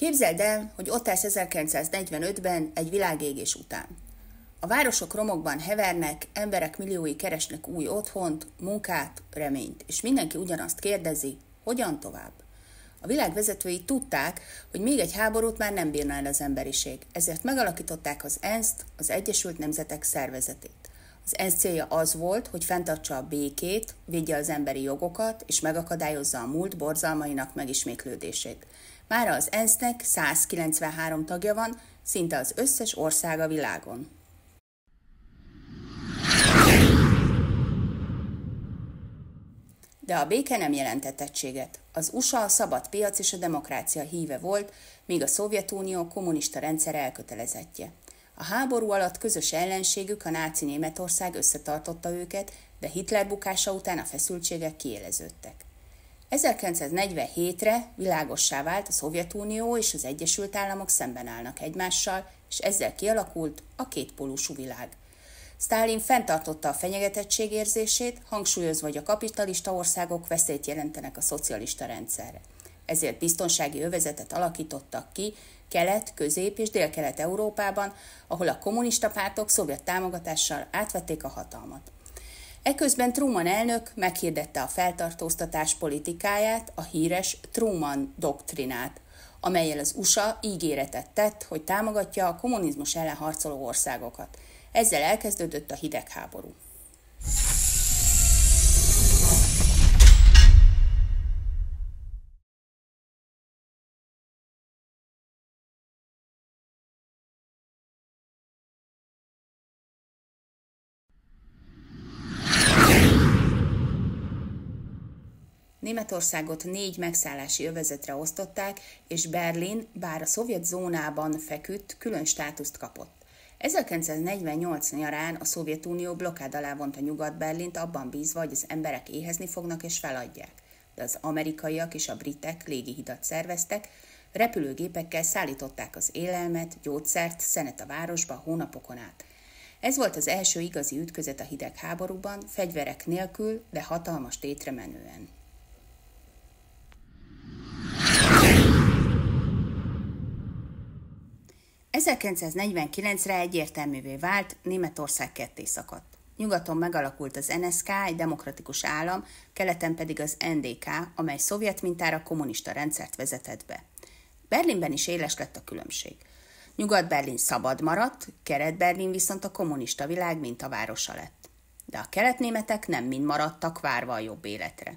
Képzeld el, hogy ott állsz 1945-ben egy világégés után. A városok romokban hevernek, emberek milliói keresnek új otthont, munkát, reményt, és mindenki ugyanazt kérdezi, hogyan tovább. A világ vezetői tudták, hogy még egy háborút már nem bírna el az emberiség, ezért megalakították az ENSZ-t, az Egyesült Nemzetek Szervezetét. Az ENSZ célja az volt, hogy fenntartsa a békét, védje az emberi jogokat, és megakadályozza a múlt borzalmainak megismétlődését. Mára az ENSZ-nek 193 tagja van, szinte az összes ország a világon. De a béke nem jelentett egységet. Az USA a szabad piac és a demokrácia híve volt, míg a Szovjetunió kommunista rendszer elkötelezettje. A háború alatt közös ellenségük, a náci Németország összetartotta őket, de Hitler bukása után a feszültségek kiéleződtek. 1947-re világossá vált, a Szovjetunió és az Egyesült Államok szemben állnak egymással, és ezzel kialakult a kétpólusú világ. Sztálin fenntartotta a fenyegetettség érzését, hangsúlyozva, hogy a kapitalista országok veszélyt jelentenek a szocialista rendszerre. Ezért biztonsági övezetet alakítottak ki Kelet-, Közép- és Délkelet-Európában, ahol a kommunista pártok szovjet támogatással átvették a hatalmat. Eközben Truman elnök meghirdette a feltartóztatás politikáját, a híres Truman doktrinát, amellyel az USA ígéretet tett, hogy támogatja a kommunizmus ellen harcoló országokat. Ezzel elkezdődött a hidegháború. Németországot 4 megszállási övezetre osztották, és Berlin, bár a szovjet zónában feküdt, külön státuszt kapott. 1948 nyarán a Szovjetunió blokkád alá vonta Nyugat-Berlint, abban bízva, hogy az emberek éhezni fognak és feladják. De az amerikaiak és a britek légihidat szerveztek, repülőgépekkel szállították az élelmet, gyógyszert, szenet a városba hónapokon át. Ez volt az első igazi ütközet a hidegháborúban, fegyverek nélkül, de hatalmas tétre menően. ...1949-re egyértelművé vált, Németország ketté szakadt. Nyugaton megalakult az NSK, egy demokratikus állam, keleten pedig az NDK, amely szovjet mintára kommunista rendszert vezetett be. Berlinben is éles lett a különbség. Nyugat-Berlin szabad maradt, Kelet-Berlin viszont a kommunista világ mintavárosa lett. De a keletnémetek nem mind maradtak várva a jobb életre.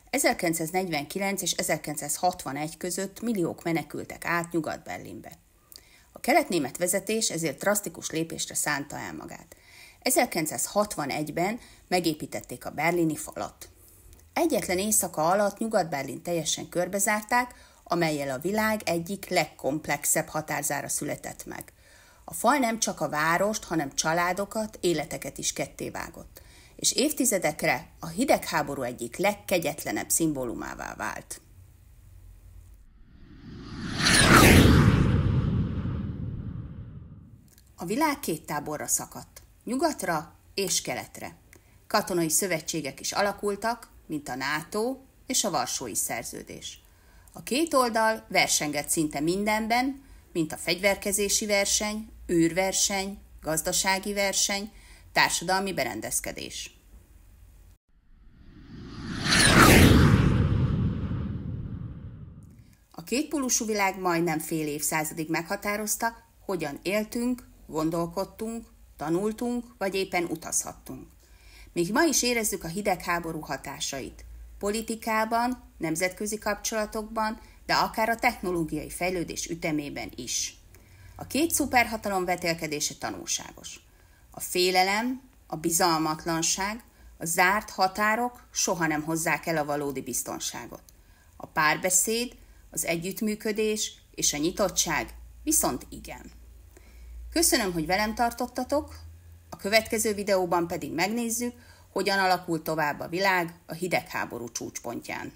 1949 és 1961 között milliók menekültek át Nyugat-Berlinbe. A keletnémet vezetés ezért drasztikus lépésre szánta el magát. 1961-ben megépítették a berlini falat. Egyetlen éjszaka alatt Nyugat-Berlin teljesen körbezárták, amellyel a világ egyik legkomplexebb határzára született meg. A fal nem csak a várost, hanem családokat, életeket is kettévágott, és évtizedekre a hidegháború egyik legkegyetlenebb szimbólumává vált. A világ 2 táborra szakadt, nyugatra és keletre. Katonai szövetségek is alakultak, mint a NATO és a Varsói Szerződés. A 2 oldal versengett szinte mindenben, mint a fegyverkezési verseny, űrverseny, gazdasági verseny, társadalmi berendezkedés. A kétpólusú világ majdnem fél évszázadig meghatározta, hogyan éltünk, gondolkodtunk, tanultunk, vagy éppen utazhattunk. Még ma is érezzük a hidegháború hatásait. Politikában, nemzetközi kapcsolatokban, de akár a technológiai fejlődés ütemében is. A 2 szuperhatalom vetélkedése tanulságos. A félelem, a bizalmatlanság, a zárt határok soha nem hozzák el a valódi biztonságot. A párbeszéd, az együttműködés és a nyitottság viszont igen. Köszönöm, hogy velem tartottatok, a következő videóban pedig megnézzük, hogyan alakul tovább a világ a hidegháború csúcspontján.